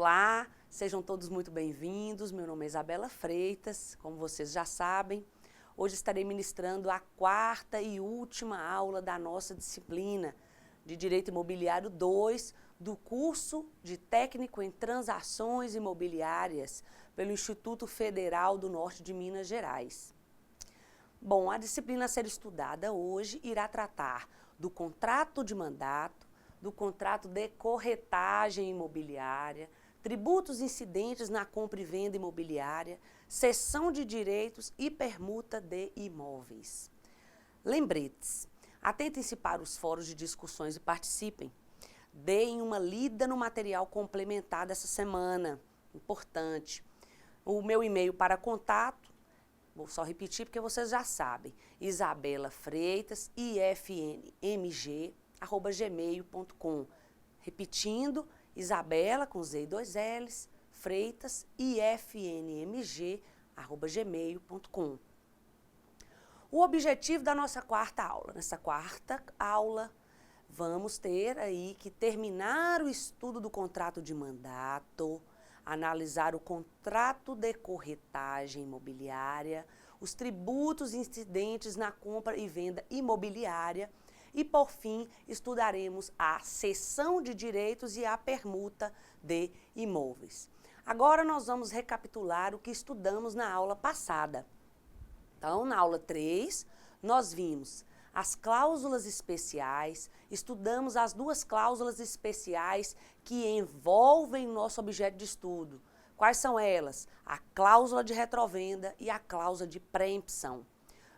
Olá, sejam todos muito bem-vindos. Meu nome é Isabela Freitas, como vocês já sabem. Hoje estarei ministrando a quarta e última aula da nossa disciplina de Direito Imobiliário 2 do curso de Técnico em Transações Imobiliárias pelo Instituto Federal do Norte de Minas Gerais. Bom, a disciplina a ser estudada hoje irá tratar do contrato de mandato, do contrato de corretagem imobiliária, tributos incidentes na compra e venda imobiliária, cessão de direitos e permuta de imóveis. Lembretes: atentem-se para os fóruns de discussões e participem. Deem uma lida no material complementar dessa semana, importante. O meu e-mail para contato, vou só repetir porque vocês já sabem, Isabela Freitas, ifnmg@gmail.com. Repetindo, Isabela com Z e 2 L's, Freitas, ifnmg@gmail.com. O objetivo da nossa quarta aula. Nessa quarta aula, vamos ter aí que terminar o estudo do contrato de mandato, analisar o contrato de corretagem imobiliária, os tributos incidentes na compra e venda imobiliária e, por fim, estudaremos a cessão de direitos e a permuta de imóveis. Agora nós vamos recapitular o que estudamos na aula passada. Então, na aula 3, nós vimos as cláusulas especiais, estudamos as duas cláusulas especiais que envolvem nosso objeto de estudo. Quais são elas? A cláusula de retrovenda e a cláusula de preempção.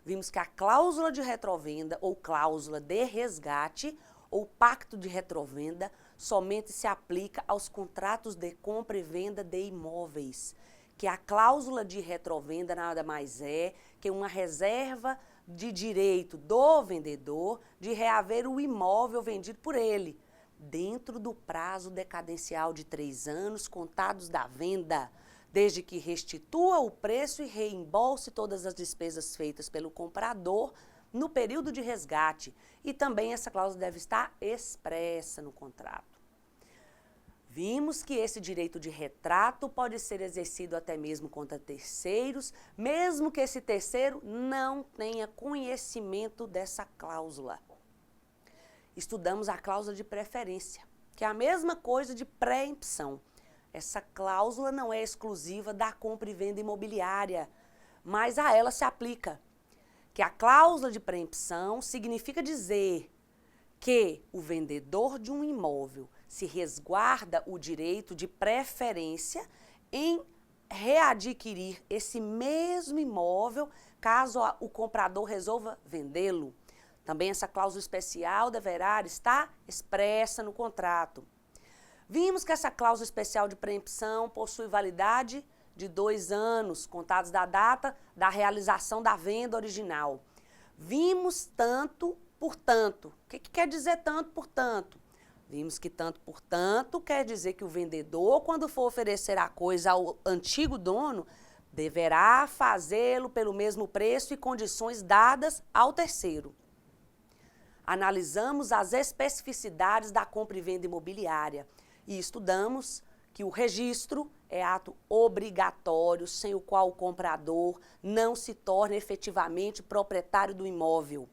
Vimos que a cláusula de retrovenda ou cláusula de resgate ou pacto de retrovenda somente se aplica aos contratos de compra e venda de imóveis, que a cláusula de retrovenda nada mais é que uma reserva de direito do vendedor de reaver o imóvel vendido por ele, dentro do prazo decadencial de 3 anos contados da venda, desde que restitua o preço e reembolse todas as despesas feitas pelo comprador no período de resgate. E também essa cláusula deve estar expressa no contrato. Vimos que esse direito de retrato pode ser exercido até mesmo contra terceiros, mesmo que esse terceiro não tenha conhecimento dessa cláusula. Estudamos a cláusula de preferência, que é a mesma coisa de preempção. Essa cláusula não é exclusiva da compra e venda imobiliária, mas a ela se aplica. Que a cláusula de preempção significa dizer que o vendedor de um imóvel se resguarda o direito de preferência em readquirir esse mesmo imóvel caso o comprador resolva vendê-lo. Também essa cláusula especial deverá estar expressa no contrato. Vimos que essa cláusula especial de preempção possui validade de 2 anos, contados da data da realização da venda original. Vimos tanto por tanto. O que quer dizer tanto por tanto? Vimos que tanto por tanto quer dizer que o vendedor, quando for oferecer a coisa ao antigo dono, deverá fazê-lo pelo mesmo preço e condições dadas ao terceiro. Analisamos as especificidades da compra e venda imobiliária e estudamos que o registro é ato obrigatório, sem o qual o comprador não se torna efetivamente proprietário do imóvel.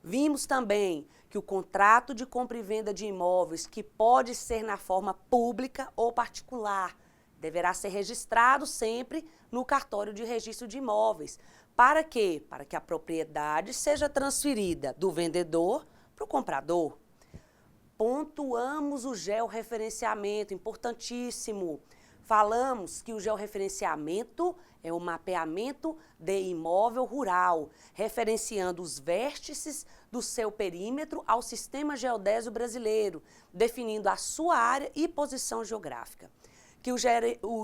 Vimos também que o contrato de compra e venda de imóveis, que pode ser na forma pública ou particular, deverá ser registrado sempre no cartório de registro de imóveis. Para quê? Para que a propriedade seja transferida do vendedor para o comprador. Pontuamos o georreferenciamento, importantíssimo. Falamos que o georreferenciamento é o mapeamento de imóvel rural, referenciando os vértices do seu perímetro ao sistema geodésio brasileiro, definindo a sua área e posição geográfica. Que o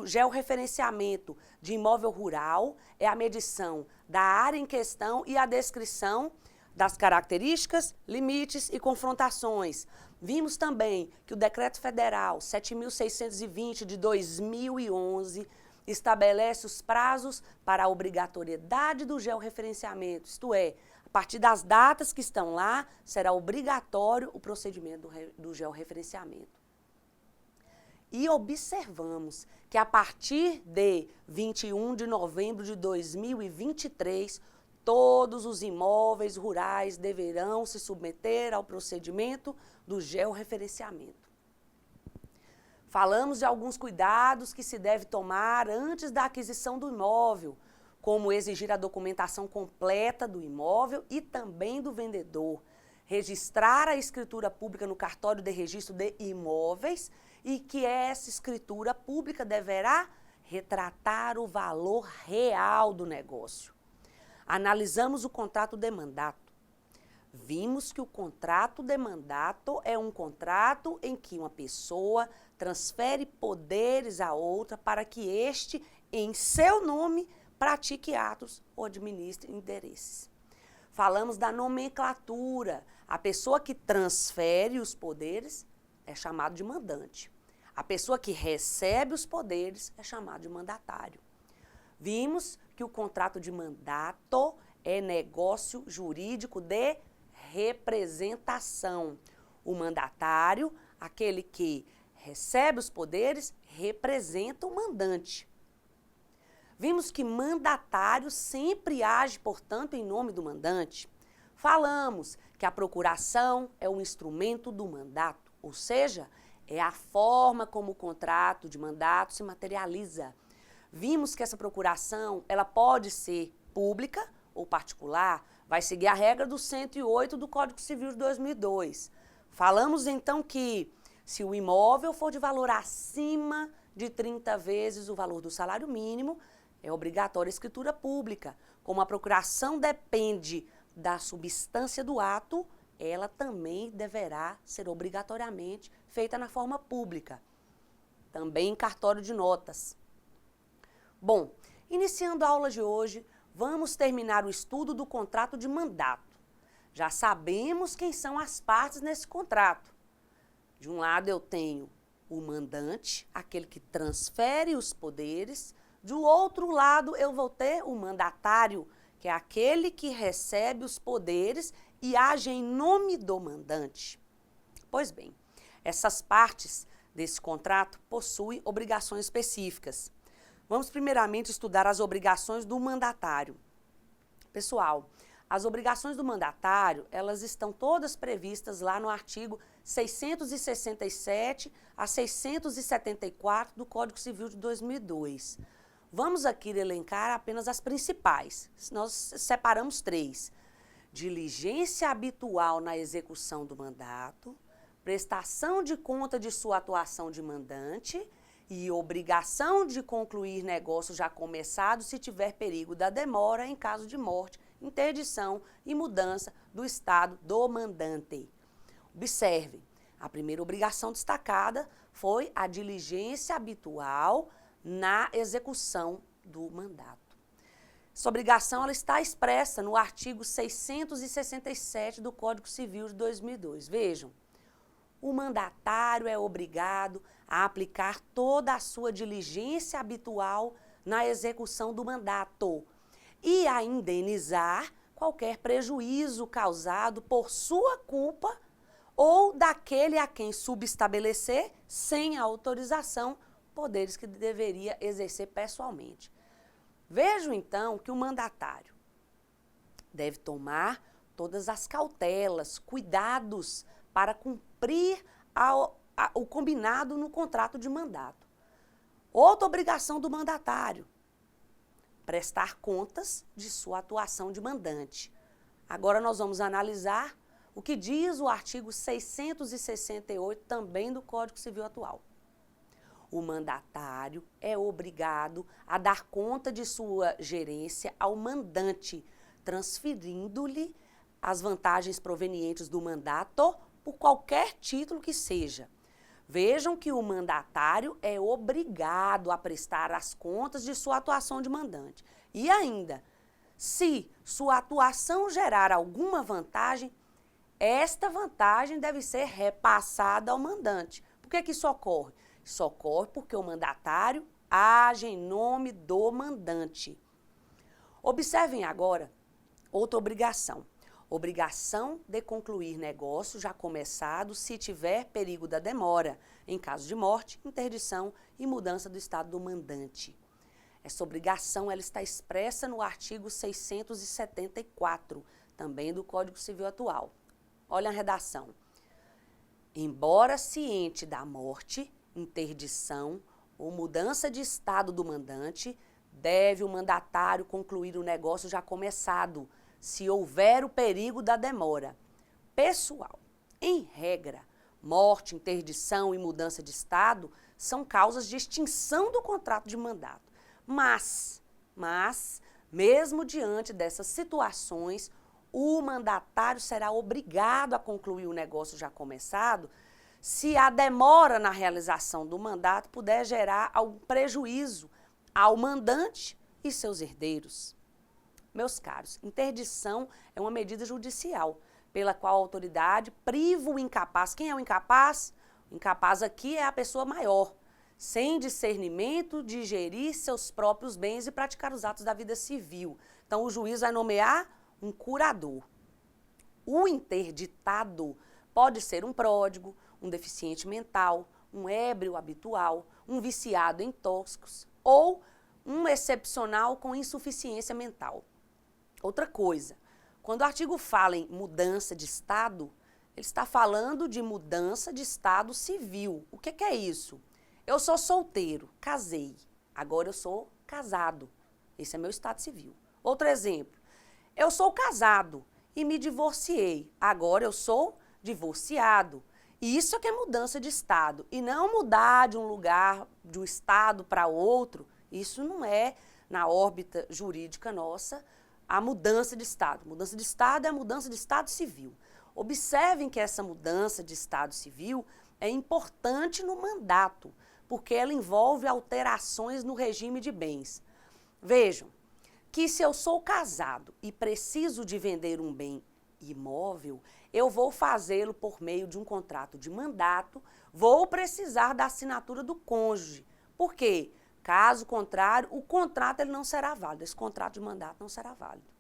georreferenciamento de imóvel rural é a medição da área em questão e a descrição das características, limites e confrontações. Vimos também que o Decreto Federal 7.620 de 2011 estabelece os prazos para a obrigatoriedade do georreferenciamento, isto é, a partir das datas que estão lá, será obrigatório o procedimento do georreferenciamento. E observamos que a partir de 21 de novembro de 2023, todos os imóveis rurais deverão se submeter ao procedimento do georreferenciamento. Falamos de alguns cuidados que se deve tomar antes da aquisição do imóvel, como exigir a documentação completa do imóvel e também do vendedor, registrar a escritura pública no cartório de registro de imóveis e que essa escritura pública deverá retratar o valor real do negócio. Analisamos o contrato de mandato. Vimos que o contrato de mandato é um contrato em que uma pessoa transfere poderes a outra para que este, em seu nome, pratique atos ou administre interesses. Falamos da nomenclatura. A pessoa que transfere os poderes é chamado de mandante. A pessoa que recebe os poderes é chamado de mandatário. Vimos que o contrato de mandato é negócio jurídico de representação. O mandatário, aquele que recebe os poderes, representa o mandante. Vimos que mandatário sempre age, portanto, em nome do mandante. Falamos que a procuração é um instrumento do mandato, ou seja, é a forma como o contrato de mandato se materializa. Vimos que essa procuração, ela pode ser pública ou particular, vai seguir a regra do 108 do Código Civil de 2002. Falamos então que se o imóvel for de valor acima de 30 vezes o valor do salário mínimo, é obrigatória a escritura pública. Como a procuração depende da substância do ato, ela também deverá ser obrigatoriamente feita na forma pública. Também em cartório de notas. Bom, iniciando a aula de hoje, vamos terminar o estudo do contrato de mandato. Já sabemos quem são as partes nesse contrato. De um lado eu tenho o mandante, aquele que transfere os poderes. Do outro lado eu vou ter o mandatário, que é aquele que recebe os poderes e age em nome do mandante. Pois bem, essas partes desse contrato possuem obrigações específicas. Vamos primeiramente estudar as obrigações do mandatário. Pessoal, as obrigações do mandatário, elas estão todas previstas lá no artigo 667 a 674 do Código Civil de 2002. Vamos aqui elencar apenas as principais. Nós separamos 3. Diligência habitual na execução do mandato, prestação de conta de sua atuação de mandante e obrigação de concluir negócio já começado se tiver perigo da demora em caso de morte, interdição e mudança do estado do mandante. Observem, a primeira obrigação destacada foi a diligência habitual na execução do mandato. Essa obrigação ela está expressa no artigo 667 do Código Civil de 2002. Vejam, o mandatário é obrigado a aplicar toda a sua diligência habitual na execução do mandato e a indenizar qualquer prejuízo causado por sua culpa ou daquele a quem subestabelecer, sem a autorização, poderes que deveria exercer pessoalmente. Vejam, então, que o mandatário deve tomar todas as cautelas, cuidados para cumprir o combinado no contrato de mandato. Outra obrigação do mandatário, prestar contas de sua atuação de mandante. Agora nós vamos analisar o que diz o artigo 668 também do Código Civil atual. O mandatário é obrigado a dar conta de sua gerência ao mandante, transferindo-lhe as vantagens provenientes do mandato por qualquer título que seja. Vejam que o mandatário é obrigado a prestar as contas de sua atuação de mandante. E ainda, se sua atuação gerar alguma vantagem, esta vantagem deve ser repassada ao mandante. Por que isso ocorre? Isso ocorre porque o mandatário age em nome do mandante. Observem agora outra obrigação. Obrigação de concluir negócio já começado se tiver perigo da demora, em caso de morte, interdição e mudança do estado do mandante. Essa obrigação ela está expressa no artigo 674, também do Código Civil atual. Olha a redação. Embora ciente da morte, interdição ou mudança de estado do mandante, deve o mandatário concluir o negócio já começado, se houver o perigo da demora. Pessoal, em regra, morte, interdição e mudança de estado são causas de extinção do contrato de mandato. Mas, mesmo diante dessas situações, o mandatário será obrigado a concluir o negócio já começado se a demora na realização do mandato puder gerar algum prejuízo ao mandante e seus herdeiros. Meus caros, interdição é uma medida judicial pela qual a autoridade priva o incapaz. Quem é o incapaz? O incapaz aqui é a pessoa maior, sem discernimento de gerir seus próprios bens e praticar os atos da vida civil. Então, o juiz vai nomear um curador. O interditado pode ser um pródigo, um deficiente mental, um ébrio habitual, um viciado em tóxicos ou um excepcional com insuficiência mental. Outra coisa, quando o artigo fala em mudança de estado, ele está falando de mudança de estado civil. O que é isso? Eu sou solteiro, casei, agora eu sou casado. Esse é meu estado civil. Outro exemplo, eu sou casado e me divorciei, agora eu sou divorciado. E isso é que é mudança de estado, e não mudar de um lugar, de um estado para outro, isso não é, na órbita jurídica nossa, a mudança de estado. Mudança de estado é a mudança de estado civil. Observem que essa mudança de estado civil é importante no mandato, porque ela envolve alterações no regime de bens. Vejam que se eu sou casado e preciso de vender um bem imóvel, eu vou fazê-lo por meio de um contrato de mandato, vou precisar da assinatura do cônjuge. Por quê? Caso contrário, o contrato ele não será válido, esse contrato de mandato não será válido.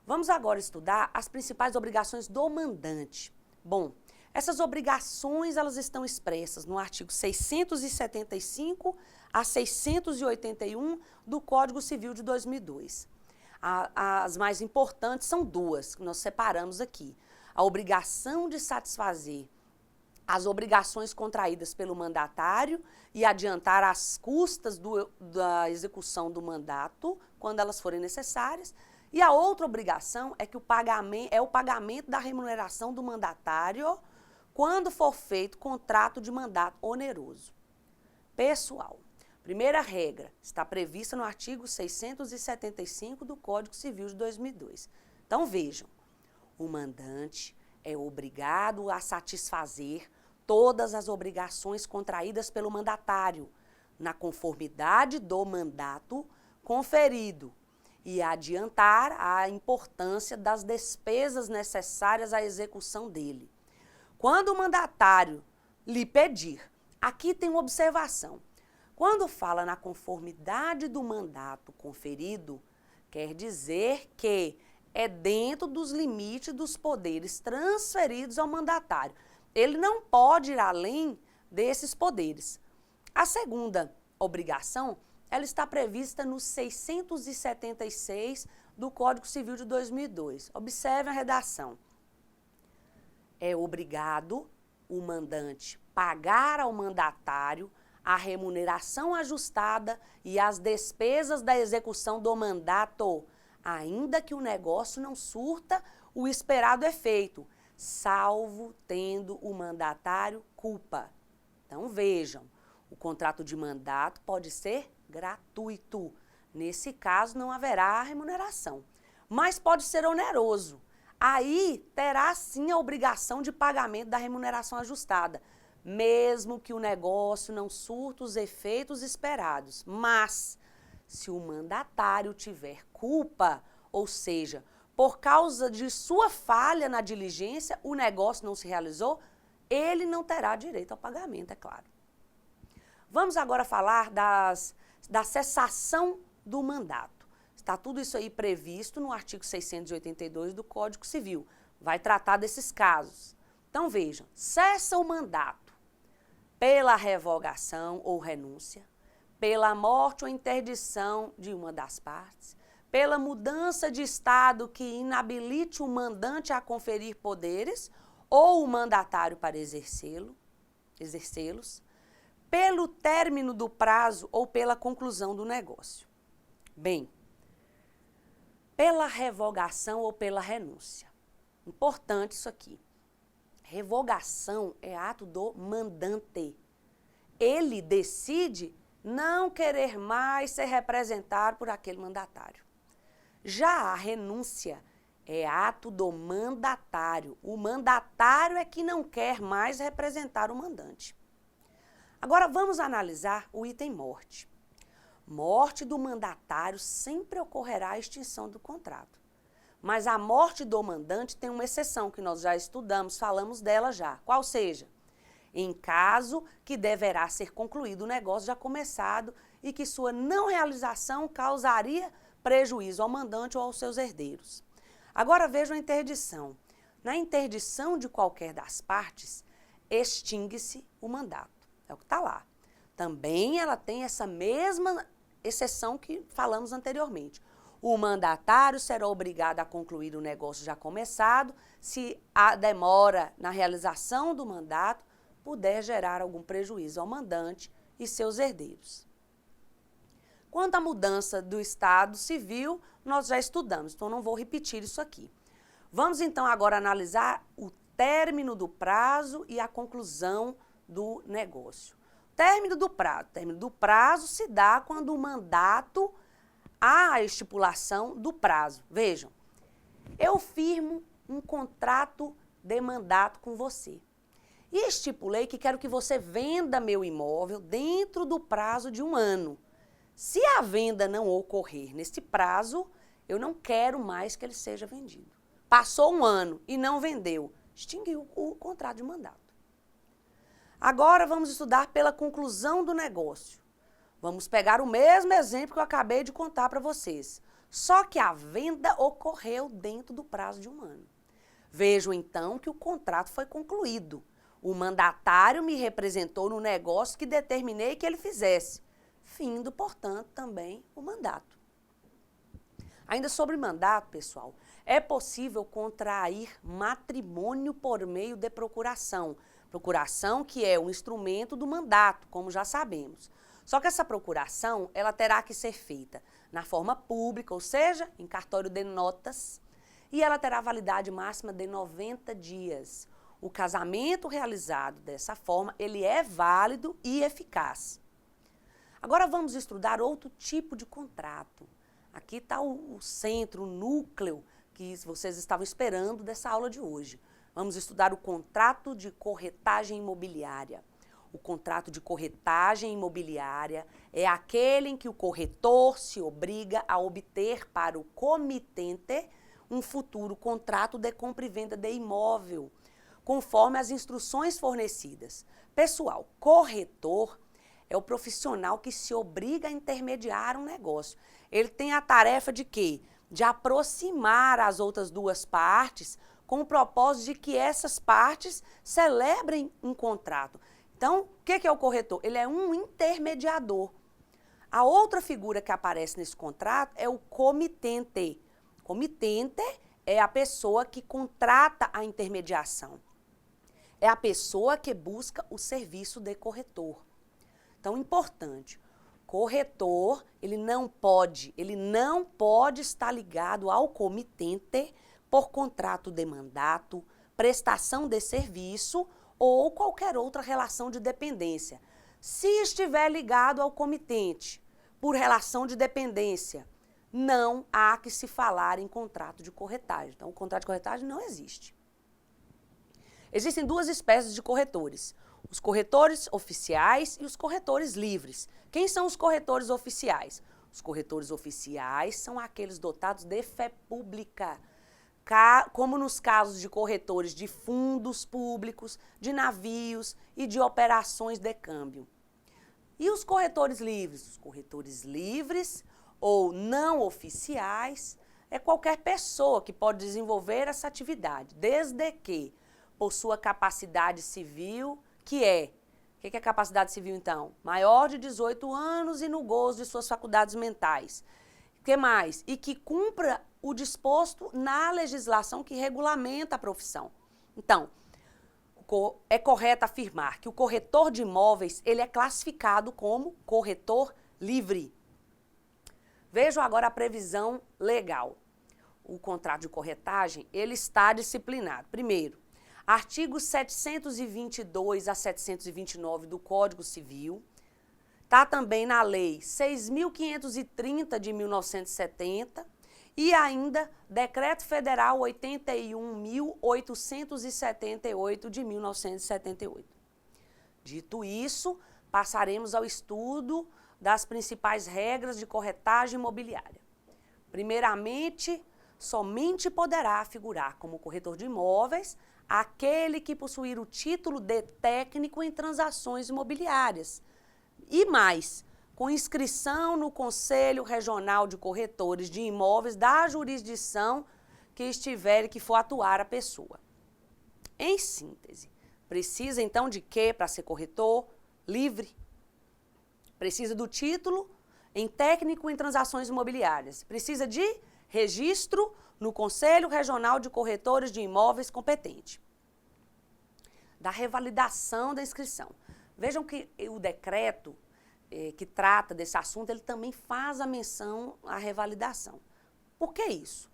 Vamos agora estudar as principais obrigações do mandante. Bom, essas obrigações elas estão expressas no artigo 675 a 681 do Código Civil de 2002. As mais importantes são duas, que nós separamos aqui. A obrigação de satisfazer as obrigações contraídas pelo mandatário e adiantar as custas da execução do mandato, quando elas forem necessárias. E a outra obrigação é que o pagamento da remuneração do mandatário quando for feito contrato de mandato oneroso. Pessoal, primeira regra está prevista no artigo 675 do Código Civil de 2002. Então vejam, o mandante é obrigado a satisfazer todas as obrigações contraídas pelo mandatário, na conformidade do mandato conferido, e adiantar a importância das despesas necessárias à execução dele. Quando o mandatário lhe pedir, aqui tem uma observação, quando fala na conformidade do mandato conferido, quer dizer que é dentro dos limites dos poderes transferidos ao mandatário. Ele não pode ir além desses poderes. A segunda obrigação, ela está prevista no 676 do Código Civil de 2002. Observe a redação. É obrigado o mandante pagar ao mandatário a remuneração ajustada e as despesas da execução do mandato, ainda que o negócio não surta o esperado efeito, salvo tendo o mandatário culpa. Então vejam, o contrato de mandato pode ser gratuito. Nesse caso não haverá remuneração, mas pode ser oneroso. Aí terá sim a obrigação de pagamento da remuneração ajustada, mesmo que o negócio não surta os efeitos esperados. Mas se o mandatário tiver culpa, ou seja, por causa de sua falha na diligência, o negócio não se realizou, ele não terá direito ao pagamento, é claro. Vamos agora falar da cessação do mandato. Está tudo isso aí previsto no artigo 682 do Código Civil. Vai tratar desses casos. Então, vejam, cessa o mandato pela revogação ou renúncia, pela morte ou interdição de uma das partes, pela mudança de estado que inabilite o mandante a conferir poderes ou o mandatário para exercê-los, pelo término do prazo ou pela conclusão do negócio. Bem, pela revogação ou pela renúncia. Importante isso aqui. Revogação é ato do mandante. Ele decide não querer mais ser representado por aquele mandatário. Já a renúncia é ato do mandatário. O mandatário é que não quer mais representar o mandante. Agora vamos analisar o item morte. Morte do mandatário sempre ocorrerá a extinção do contrato. Mas a morte do mandante tem uma exceção que nós já estudamos, falamos dela já. Qual seja? Em caso que deverá ser concluído o negócio já começado e que sua não realização causaria prejuízo ao mandante ou aos seus herdeiros. Agora vejam a interdição. Na interdição de qualquer das partes, extingue-se o mandato. É o que está lá. Também ela tem essa mesma exceção que falamos anteriormente. O mandatário será obrigado a concluir o negócio já começado se a demora na realização do mandato puder gerar algum prejuízo ao mandante e seus herdeiros. Quanto à mudança do estado civil, nós já estudamos, então não vou repetir isso aqui. Vamos então agora analisar o término do prazo e a conclusão do negócio. Término do prazo. Término do prazo se dá quando o mandato há a estipulação do prazo. Vejam, eu firmo um contrato de mandato com você e estipulei que quero que você venda meu imóvel dentro do prazo de 1 ano. Se a venda não ocorrer nesse prazo, eu não quero mais que ele seja vendido. Passou 1 ano e não vendeu, extinguiu o contrato de mandato. Agora vamos estudar pela conclusão do negócio. Vamos pegar o mesmo exemplo que eu acabei de contar para vocês. Só que a venda ocorreu dentro do prazo de 1 ano. Vejo então que o contrato foi concluído. O mandatário me representou no negócio que determinei que ele fizesse. Findo, portanto, também o mandato. Ainda sobre mandato, pessoal, é possível contrair matrimônio por meio de procuração. Procuração que é um instrumento do mandato, como já sabemos. Só que essa procuração, ela terá que ser feita na forma pública, ou seja, em cartório de notas, e ela terá validade máxima de 90 dias. O casamento realizado dessa forma, ele é válido e eficaz. Agora vamos estudar outro tipo de contrato. Aqui está o centro, o núcleo que vocês estavam esperando dessa aula de hoje. Vamos estudar o contrato de corretagem imobiliária. O contrato de corretagem imobiliária é aquele em que o corretor se obriga a obter para o comitente um futuro contrato de compra e venda de imóvel, conforme as instruções fornecidas. Pessoal, corretor é o profissional que se obriga a intermediar um negócio. Ele tem a tarefa de quê? De aproximar as outras duas partes com o propósito de que essas partes celebrem um contrato. Então, o que é o corretor? Ele é um intermediador. A outra figura que aparece nesse contrato é o comitente. Comitente é a pessoa que contrata a intermediação. É a pessoa que busca o serviço de corretor. Então, importante, corretor, ele não pode estar ligado ao comitente por contrato de mandato, prestação de serviço ou qualquer outra relação de dependência. Se estiver ligado ao comitente por relação de dependência, não há que se falar em contrato de corretagem. Então, o contrato de corretagem não existe. Existem 2 espécies de corretores, os corretores oficiais e os corretores livres. Quem são os corretores oficiais? Os corretores oficiais são aqueles dotados de fé pública, como nos casos de corretores de fundos públicos, de navios e de operações de câmbio. E os corretores livres? Os corretores livres ou não oficiais, é qualquer pessoa que pode desenvolver essa atividade, desde que possua capacidade civil, que é, o que é capacidade civil então? Maior de 18 anos e no gozo de suas faculdades mentais. O que mais? E que cumpra o disposto na legislação que regulamenta a profissão. Então, é correto afirmar que o corretor de imóveis, ele é classificado como corretor livre. Vejam agora a previsão legal. O contrato de corretagem, ele está disciplinado. Primeiro, artigos 722 a 729 do Código Civil. Está também na Lei 6.530 de 1970 e ainda Decreto Federal 81.878 de 1978. Dito isso, passaremos ao estudo das principais regras de corretagem imobiliária. Primeiramente, somente poderá figurar como corretor de imóveis aquele que possuir o título de técnico em transações imobiliárias. E mais, com inscrição no Conselho Regional de Corretores de Imóveis da jurisdição que for atuar a pessoa. Em síntese, precisa então de quê para ser corretor? Livre. Precisa do título em técnico em transações imobiliárias. Precisa de registro no Conselho Regional de Corretores de Imóveis competente. Da revalidação da inscrição. Vejam que o decreto que trata desse assunto, ele também faz a menção à revalidação. Por que isso?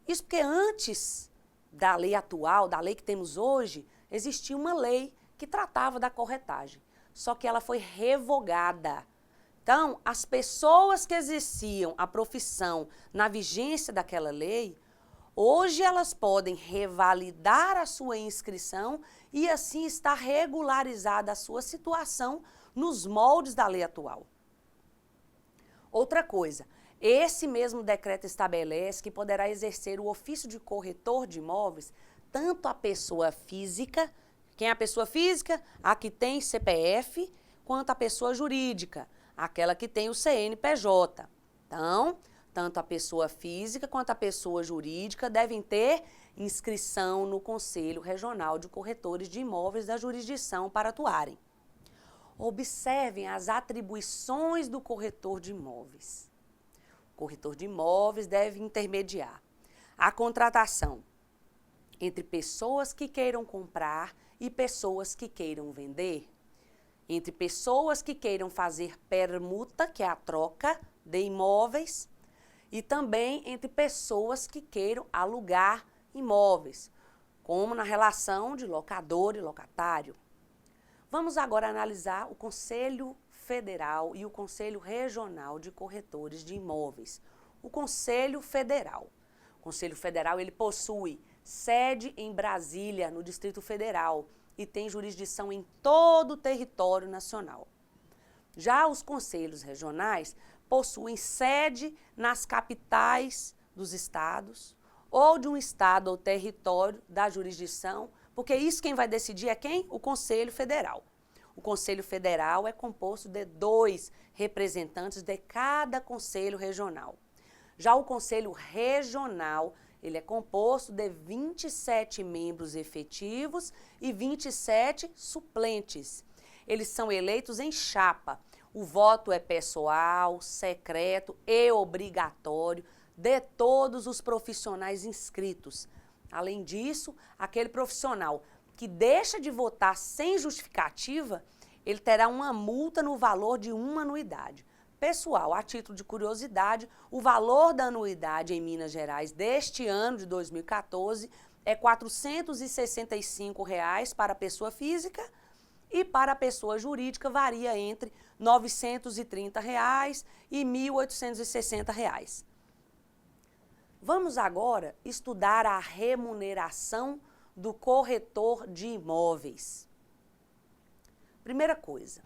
Isso porque antes da lei atual, da lei que temos hoje, existia uma lei que tratava da corretagem. Só que ela foi revogada. Então, as pessoas que exerciam a profissão na vigência daquela lei, hoje elas podem revalidar a sua inscrição e assim está regularizada a sua situação nos moldes da lei atual. Outra coisa, esse mesmo decreto estabelece que poderá exercer o ofício de corretor de imóveis tanto a pessoa física, quem é a pessoa física? A que tem CPF, quanto a pessoa jurídica, aquela que tem o CNPJ. Então, tanto a pessoa física quanto a pessoa jurídica devem ter inscrição no Conselho Regional de Corretores de Imóveis da jurisdição para atuarem. Observem as atribuições do corretor de imóveis. O corretor de imóveis deve intermediar a contratação entre pessoas que queiram comprar e pessoas que queiram vender, entre pessoas que queiram fazer permuta, que é a troca de imóveis, e também entre pessoas que queiram alugar imóveis, como na relação de locador e locatário. Vamos agora analisar o Conselho Federal e o Conselho Regional de Corretores de Imóveis. O Conselho Federal. O Conselho Federal, ele possui sede em Brasília, no Distrito Federal, e tem jurisdição em todo o território nacional. Já os conselhos regionais possuem sede nas capitais dos estados, ou de um estado ou território da jurisdição, porque isso quem vai decidir é quem? O Conselho Federal. O Conselho Federal é composto de 2 representantes de cada conselho regional. Já o Conselho Regional, ele é composto de 27 membros efetivos e 27 suplentes. Eles são eleitos em chapa. O voto é pessoal, secreto e obrigatório de todos os profissionais inscritos. Além disso, aquele profissional que deixa de votar sem justificativa, ele terá uma multa no valor de uma anuidade. Pessoal, a título de curiosidade, o valor da anuidade em Minas Gerais deste ano de 2014 é R$ 465 para a pessoa física e para a pessoa jurídica varia entre R$ 930 e R$ 1.860. Vamos agora estudar a remuneração do corretor de imóveis. Primeira coisa,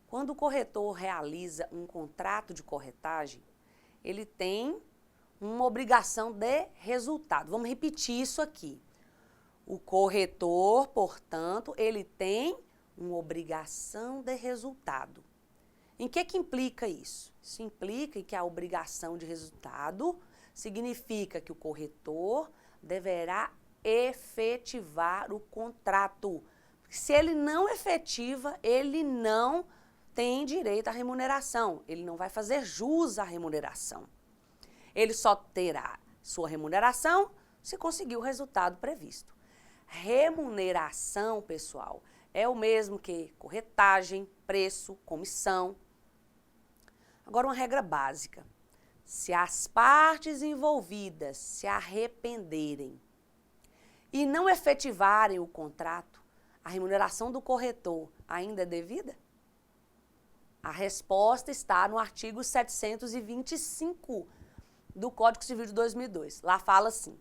quando o corretor realiza um contrato de corretagem, ele tem uma obrigação de resultado. Vamos repetir isso aqui. O corretor, portanto, ele tem uma obrigação de resultado. Em que implica isso? Isso implica que a obrigação de resultado significa que o corretor deverá efetivar o contrato. Se ele não efetiva, ele não tem direito à remuneração, ele não vai fazer jus à remuneração. Ele só terá sua remuneração se conseguir o resultado previsto. Remuneração, pessoal, é o mesmo que corretagem, preço, comissão. Agora, uma regra básica. Se as partes envolvidas se arrependerem e não efetivarem o contrato, a remuneração do corretor ainda é devida? A resposta está no artigo 725 do Código Civil de 2002. Lá fala assim: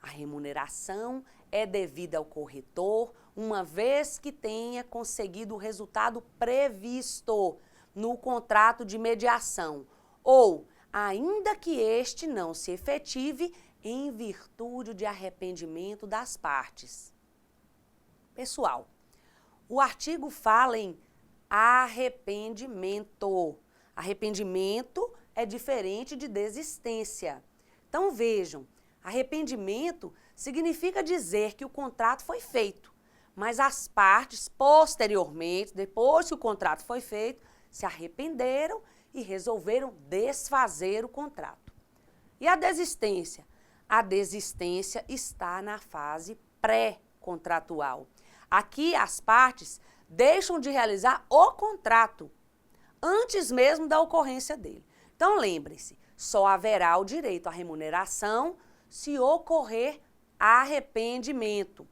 a remuneração é devida ao corretor uma vez que tenha conseguido o resultado previsto no contrato de mediação ou ainda que este não se efetive em virtude de arrependimento das partes. Pessoal, o artigo fala em arrependimento. Arrependimento é diferente de desistência. Então vejam, arrependimento significa dizer que o contrato foi feito, mas as partes posteriormente, depois que o contrato foi feito, se arrependeram e resolveram desfazer o contrato. E a desistência? A desistência está na fase pré-contratual. Aqui as partes deixam de realizar o contrato antes mesmo da ocorrência dele. Então lembrem-se, só haverá o direito à remuneração se ocorrer arrependimento.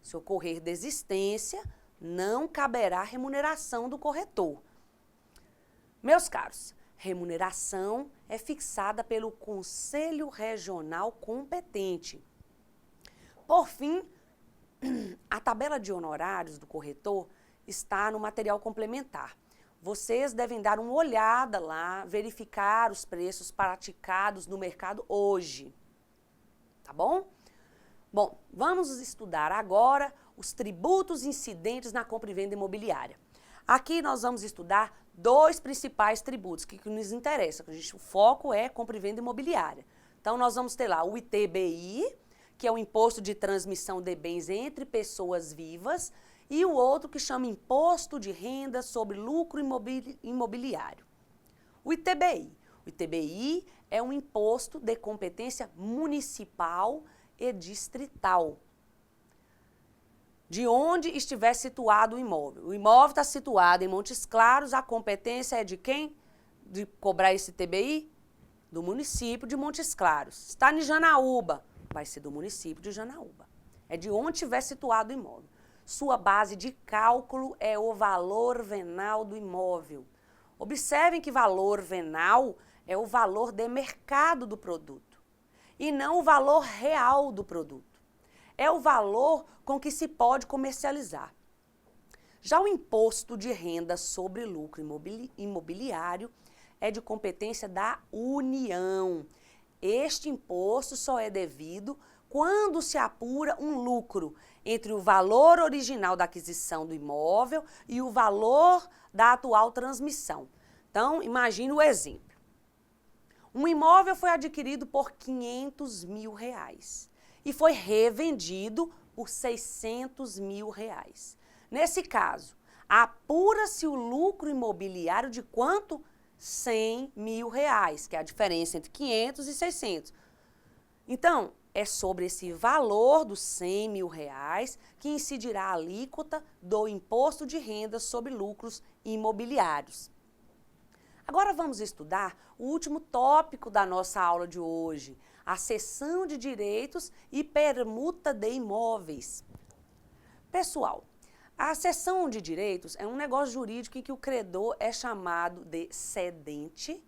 Se ocorrer desistência, não caberá remuneração do corretor. Meus caros, remuneração é fixada pelo Conselho Regional competente. Por fim, a tabela de honorários do corretor está no material complementar. Vocês devem dar uma olhada lá, verificar os preços praticados no mercado hoje. Tá bom? Bom, vamos estudar agora os tributos incidentes na compra e venda imobiliária. Aqui nós vamos estudar dois principais tributos que nos interessam. O foco é compra e venda imobiliária. Então, nós vamos ter lá o ITBI, que é o Imposto de Transmissão de Bens entre Pessoas Vivas, e o outro que chama Imposto de Renda sobre Lucro Imobiliário. O ITBI. O ITBI é um imposto de competência municipal e distrital, de onde estiver situado o imóvel. O imóvel está situado em Montes Claros, a competência é de quem? De cobrar esse ITBI? Do município de Montes Claros. Está em Janaúba, vai ser do município de Janaúba. É de onde estiver situado o imóvel. Sua base de cálculo é o valor venal do imóvel. Observem que valor venal é o valor de mercado do produto e não o valor real do produto. É o valor com que se pode comercializar. Já o imposto de renda sobre lucro imobiliário é de competência da União. Este imposto só é devido quando se apura um lucro entre o valor original da aquisição do imóvel e o valor da atual transmissão. Então, imagine o exemplo. Um imóvel foi adquirido por R$500 mil e foi revendido por R$600 mil. Nesse caso, apura-se o lucro imobiliário de quanto? R$100 mil, que é a diferença entre 500 e 600. Então, é sobre esse valor dos R$100 mil que incidirá a alíquota do imposto de renda sobre lucros imobiliários. Agora vamos estudar o último tópico da nossa aula de hoje, a cessão de direitos e permuta de imóveis. Pessoal, a cessão de direitos é um negócio jurídico em que o credor é chamado de cedente,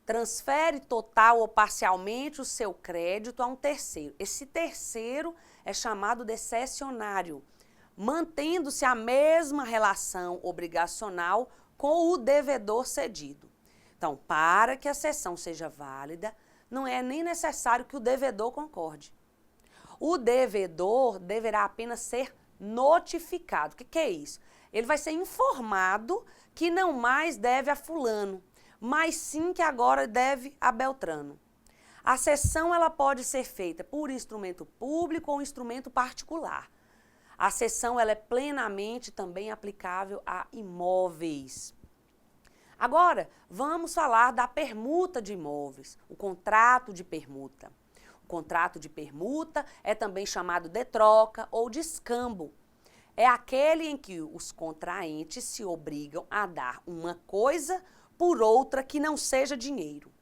transfere total ou parcialmente o seu crédito a um terceiro. Esse terceiro é chamado de cessionário, mantendo-se a mesma relação obrigacional com o devedor cedido. Então, para que a cessão seja válida, não é nem necessário que o devedor concorde. O devedor deverá apenas ser notificado. O que é isso? Ele vai ser informado que não mais deve a fulano, mas sim que agora deve a Beltrano. A cessão ela pode ser feita por instrumento público ou instrumento particular. A cessão ela é plenamente também aplicável a imóveis. Agora, vamos falar da permuta de imóveis, o contrato de permuta. O contrato de permuta é também chamado de troca ou de escambo. É aquele em que os contraentes se obrigam a dar uma coisa por outra que não seja dinheiro.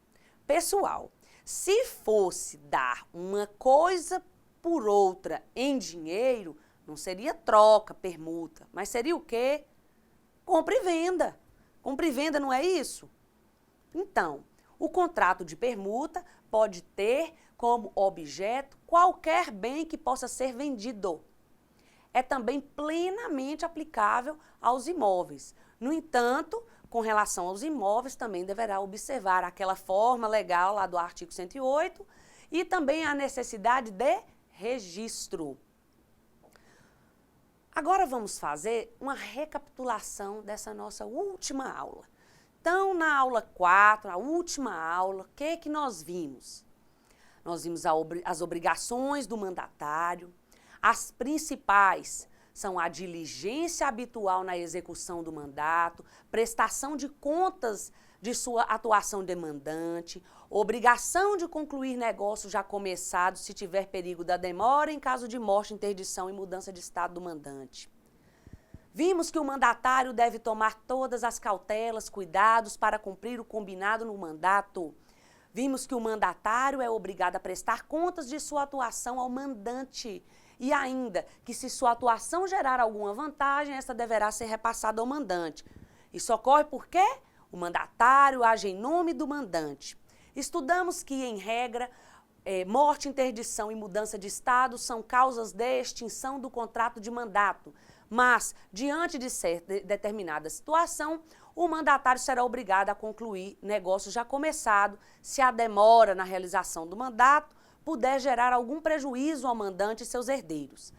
Pessoal, se fosse dar uma coisa por outra em dinheiro, não seria troca, permuta, mas seria o quê? Compra e venda. Compra e venda não é isso? Então, o contrato de permuta pode ter como objeto qualquer bem que possa ser vendido. É também plenamente aplicável aos imóveis. No entanto, com relação aos imóveis, também deverá observar aquela forma legal lá do artigo 108 e também a necessidade de registro. Agora vamos fazer uma recapitulação dessa nossa última aula. Então, na aula 4, a última aula, o que nós vimos? Nós vimos as obrigações do mandatário. As principais são a diligência habitual na execução do mandato, prestação de contas de sua atuação demandante, obrigação de concluir negócio já começado se tiver perigo da demora em caso de morte, interdição e mudança de estado do mandante. Vimos que o mandatário deve tomar todas as cautelas, cuidados para cumprir o combinado no mandato. Vimos que o mandatário é obrigado a prestar contas de sua atuação ao mandante e ainda que se sua atuação gerar alguma vantagem, essa deverá ser repassada ao mandante. Isso ocorre porque o mandatário age em nome do mandante. Estudamos que, em regra, morte, interdição e mudança de estado são causas de extinção do contrato de mandato. Mas, diante de determinada situação, o mandatário será obrigado a concluir negócio já começado se a demora na realização do mandato puder gerar algum prejuízo ao mandante e seus herdeiros.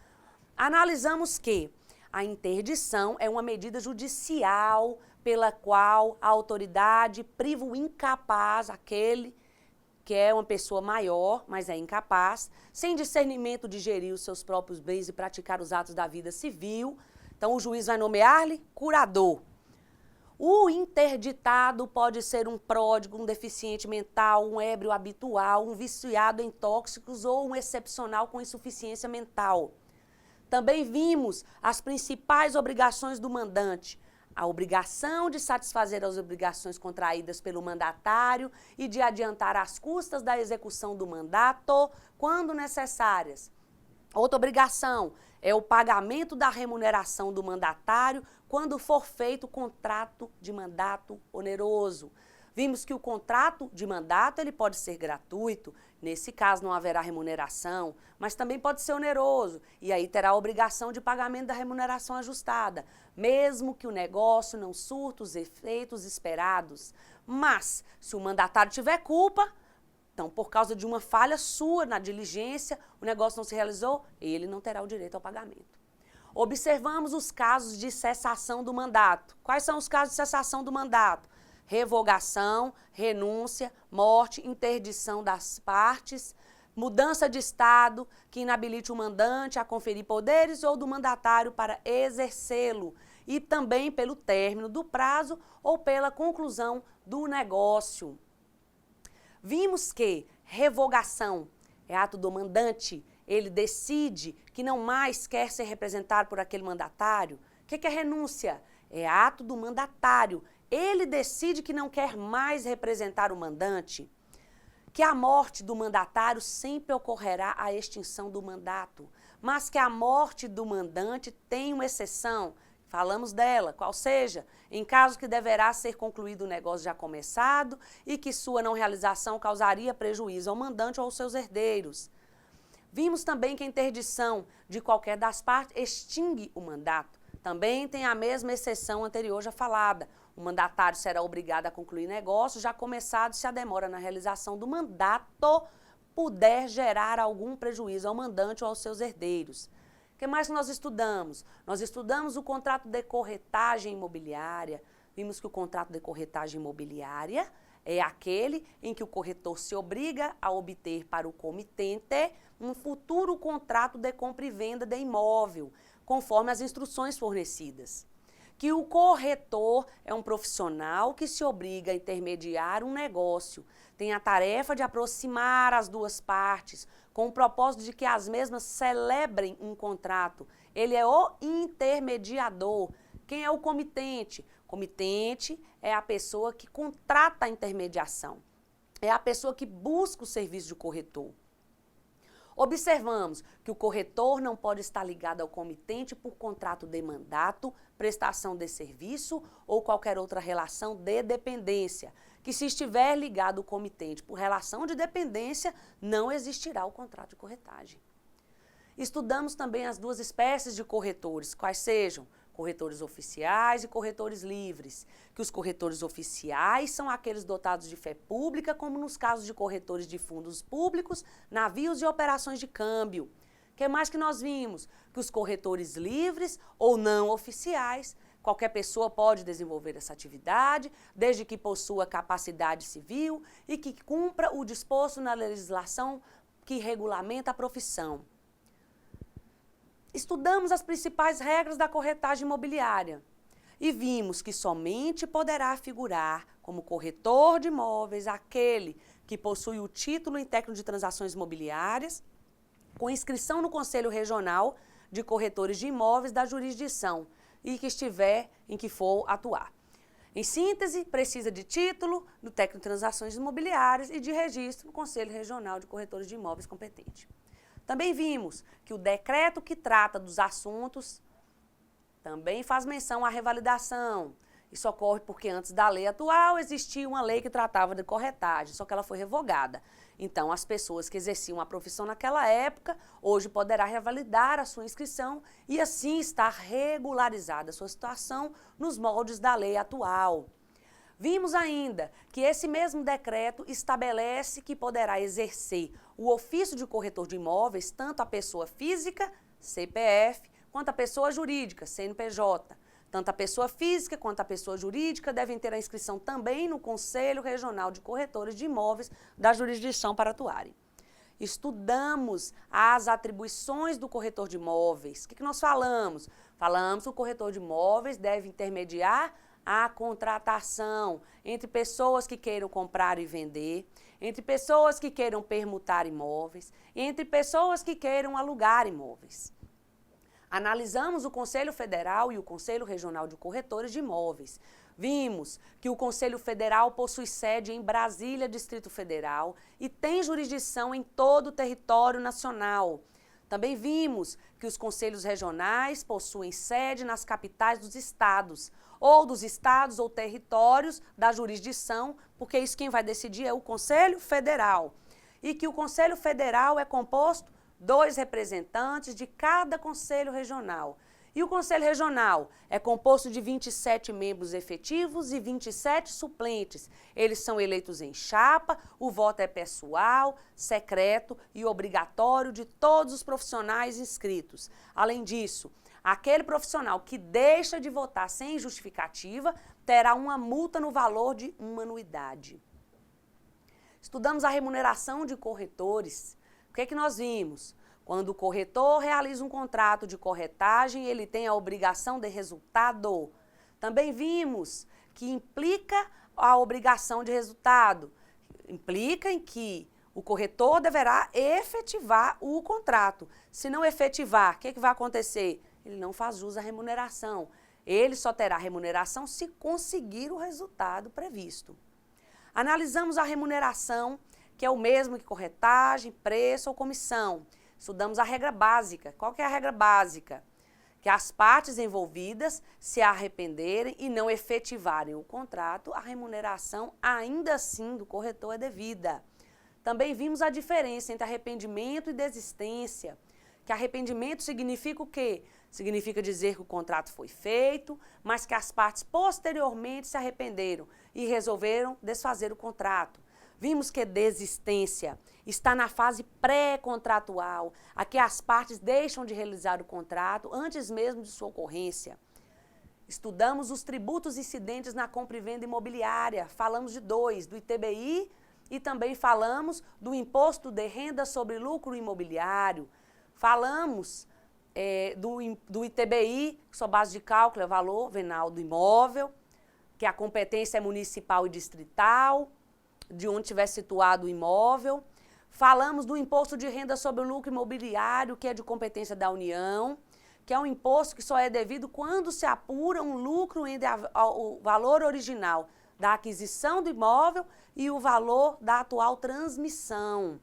Analisamos que a interdição é uma medida judicial pela qual a autoridade priva o incapaz, aquele que é uma pessoa maior, mas é incapaz, sem discernimento de gerir os seus próprios bens e praticar os atos da vida civil. Então, o juiz vai nomear-lhe curador. O interditado pode ser um pródigo, um deficiente mental, um ébrio habitual, um viciado em tóxicos ou um excepcional com insuficiência mental. Também vimos as principais obrigações do mandante. A obrigação de satisfazer as obrigações contraídas pelo mandatário e de adiantar as custas da execução do mandato quando necessárias. Outra obrigação é o pagamento da remuneração do mandatário quando for feito o contrato de mandato oneroso. Vimos que o contrato de mandato ele pode ser gratuito, nesse caso não haverá remuneração, mas também pode ser oneroso, e aí terá a obrigação de pagamento da remuneração ajustada, mesmo que o negócio não surta os efeitos esperados. Mas, se o mandatário tiver culpa, então, por causa de uma falha sua na diligência, o negócio não se realizou, ele não terá o direito ao pagamento. Observamos os casos de cessação do mandato. Quais são os casos de cessação do mandato? Revogação, renúncia, morte, interdição das partes, mudança de estado que inabilite o mandante a conferir poderes ou do mandatário para exercê-lo e também pelo término do prazo ou pela conclusão do negócio. Vimos que revogação é ato do mandante, ele decide que não mais quer ser representado por aquele mandatário. O que é renúncia? É ato do mandatário. Ele decide que não quer mais representar o mandante. Que a morte do mandatário sempre ocorrerá a extinção do mandato, mas que a morte do mandante tem uma exceção. Falamos dela, qual seja, em caso que deverá ser concluído o negócio já começado e que sua não realização causaria prejuízo ao mandante ou aos seus herdeiros. Vimos também que a interdição de qualquer das partes extingue o mandato. Também tem a mesma exceção anterior já falada. O mandatário será obrigado a concluir negócio já começado se a demora na realização do mandato puder gerar algum prejuízo ao mandante ou aos seus herdeiros. O que mais nós estudamos? Nós estudamos o contrato de corretagem imobiliária, Vimos que o contrato de corretagem imobiliária é aquele em que o corretor se obriga a obter para o comitente um futuro contrato de compra e venda de imóvel, conforme as instruções fornecidas. Que o corretor é um profissional que se obriga a intermediar um negócio, tem a tarefa de aproximar as duas partes, com o propósito de que as mesmas celebrem um contrato. Ele é o intermediador. Quem é o comitente? Comitente é a pessoa que contrata a intermediação, é a pessoa que busca o serviço de corretor. Observamos que o corretor não pode estar ligado ao comitente por contrato de mandato, prestação de serviço ou qualquer outra relação de dependência, que se estiver ligado ao comitente por relação de dependência, não existirá o contrato de corretagem. Estudamos também as duas espécies de corretores, quais sejam corretores oficiais e corretores livres, que os corretores oficiais são aqueles dotados de fé pública, como nos casos de corretores de fundos públicos, navios e operações de câmbio. O que mais que nós vimos? Que os corretores livres ou não oficiais, qualquer pessoa pode desenvolver essa atividade, desde que possua capacidade civil e que cumpra o disposto na legislação que regulamenta a profissão. Estudamos as principais regras da corretagem imobiliária e vimos que somente poderá figurar como corretor de imóveis aquele que possui o título em técnico de transações imobiliárias, com inscrição no Conselho Regional de Corretores de Imóveis da jurisdição e que estiver em que for atuar. Em síntese, precisa de título no técnico de transações imobiliárias e de registro no Conselho Regional de Corretores de Imóveis competente. Também vimos que o decreto que trata dos assuntos também faz menção à revalidação. Isso ocorre porque antes da lei atual existia uma lei que tratava de corretagem, só que ela foi revogada. Então, as pessoas que exerciam a profissão naquela época, hoje poderá revalidar a sua inscrição e assim estar regularizada a sua situação nos moldes da lei atual. Vimos ainda que esse mesmo decreto estabelece que poderá exercer o ofício de corretor de imóveis tanto a pessoa física, CPF, quanto a pessoa jurídica, CNPJ. Tanto a pessoa física quanto a pessoa jurídica devem ter a inscrição também no Conselho Regional de Corretores de Imóveis da jurisdição para atuarem. Estudamos as atribuições do corretor de imóveis. O que nós falamos? Falamos que o corretor de imóveis deve intermediar a contratação entre pessoas que queiram comprar e vender, entre pessoas que queiram permutar imóveis, entre pessoas que queiram alugar imóveis. Analisamos o Conselho Federal e o Conselho Regional de Corretores de Imóveis. Vimos que o Conselho Federal possui sede em Brasília, Distrito Federal, e tem jurisdição em todo o território nacional. Também vimos que os conselhos regionais possuem sede nas capitais dos estados, ou dos estados ou territórios da jurisdição, porque isso quem vai decidir é o Conselho Federal. E que o Conselho Federal é composto 2 representantes de cada conselho regional. E o Conselho Regional é composto de 27 membros efetivos e 27 suplentes. Eles são eleitos em chapa, o voto é pessoal, secreto e obrigatório de todos os profissionais inscritos. Além disso, aquele profissional que deixa de votar sem justificativa terá uma multa no valor de uma anuidade. Estudamos a remuneração de corretores. O que nós vimos? Quando o corretor realiza um contrato de corretagem, ele tem a obrigação de resultado. Também vimos que implica a obrigação de resultado. Implica em que o corretor deverá efetivar o contrato. Se não efetivar, o que vai acontecer? Ele não faz jus à remuneração. Ele só terá remuneração se conseguir o resultado previsto. Analisamos a remuneração, que é o mesmo que corretagem, preço ou comissão. Estudamos a regra básica. Qual que é a regra básica? Que as partes envolvidas se arrependerem e não efetivarem o contrato, a remuneração ainda assim do corretor é devida. Também vimos a diferença entre arrependimento e desistência. Que arrependimento significa o quê? Significa dizer que o contrato foi feito, mas que as partes posteriormente se arrependeram e resolveram desfazer o contrato. Vimos que desistência está na fase pré-contratual, a que as partes deixam de realizar o contrato antes mesmo de sua ocorrência. Estudamos os tributos incidentes na compra e venda imobiliária. Falamos de dois, do ITBI e também falamos do Imposto de Renda sobre Lucro Imobiliário. Falamos do ITBI, que sua base de cálculo é valor venal do imóvel, que a competência é municipal e distrital, de onde estiver situado o imóvel. Falamos do Imposto de Renda sobre o Lucro Imobiliário, que é de competência da União, que é um imposto que só é devido quando se apura um lucro entre o valor original da aquisição do imóvel e o valor da atual transmissão.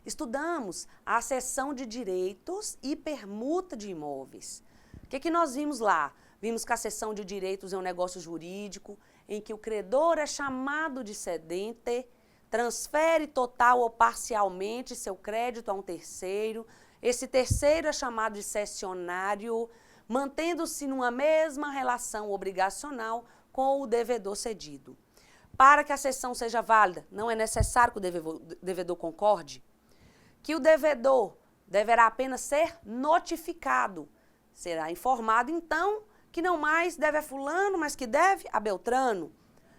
Estudamos a seção de direitos e permuta de imóveis. O que nós vimos lá? Vimos que a seção de direitos é um negócio jurídico em que o credor é chamado de cedente, transfere total ou parcialmente seu crédito a um terceiro. Esse terceiro é chamado de cessionário, mantendo-se numa mesma relação obrigacional com o devedor cedido. Para que a cessão seja válida, não é necessário que o devedor concorde, que o devedor deverá apenas ser notificado. Será informado, então, que não mais deve a fulano, mas que deve a Beltrano.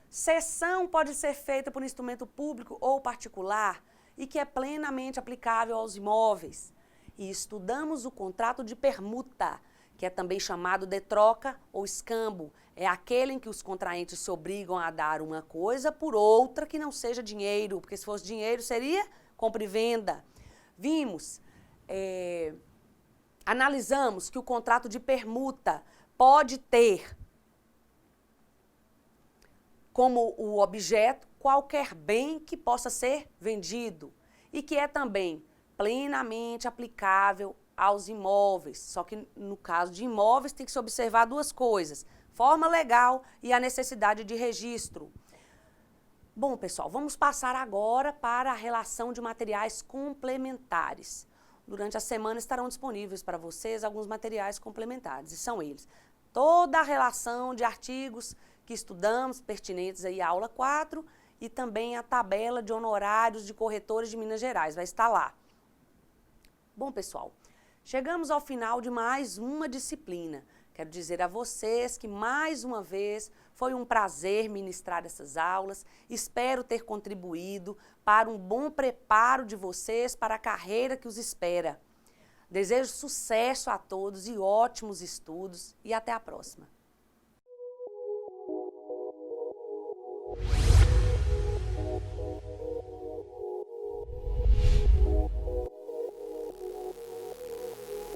Cessão pode ser feita por instrumento público ou particular e que é plenamente aplicável aos imóveis. E estudamos o contrato de permuta, que é também chamado de troca ou escambo. É aquele em que os contraentes se obrigam a dar uma coisa por outra que não seja dinheiro, porque se fosse dinheiro seria compra e venda. Vimos, analisamos que o contrato de permuta pode ter como o objeto qualquer bem que possa ser vendido e que é também plenamente aplicável aos imóveis. Só que no caso de imóveis tem que se observar duas coisas: forma legal e a necessidade de registro. Bom, pessoal, vamos passar agora para a relação de materiais complementares. Durante a semana estarão disponíveis para vocês alguns materiais complementares, e são eles: toda a relação de artigos que estudamos, pertinentes aí à aula 4, e também a tabela de honorários de corretores de Minas Gerais, vai estar lá. Bom, pessoal, chegamos ao final de mais uma disciplina. Quero dizer a vocês que, mais uma vez, foi um prazer ministrar essas aulas. Espero ter contribuído para um bom preparo de vocês para a carreira que os espera. Desejo sucesso a todos e ótimos estudos, e até a próxima.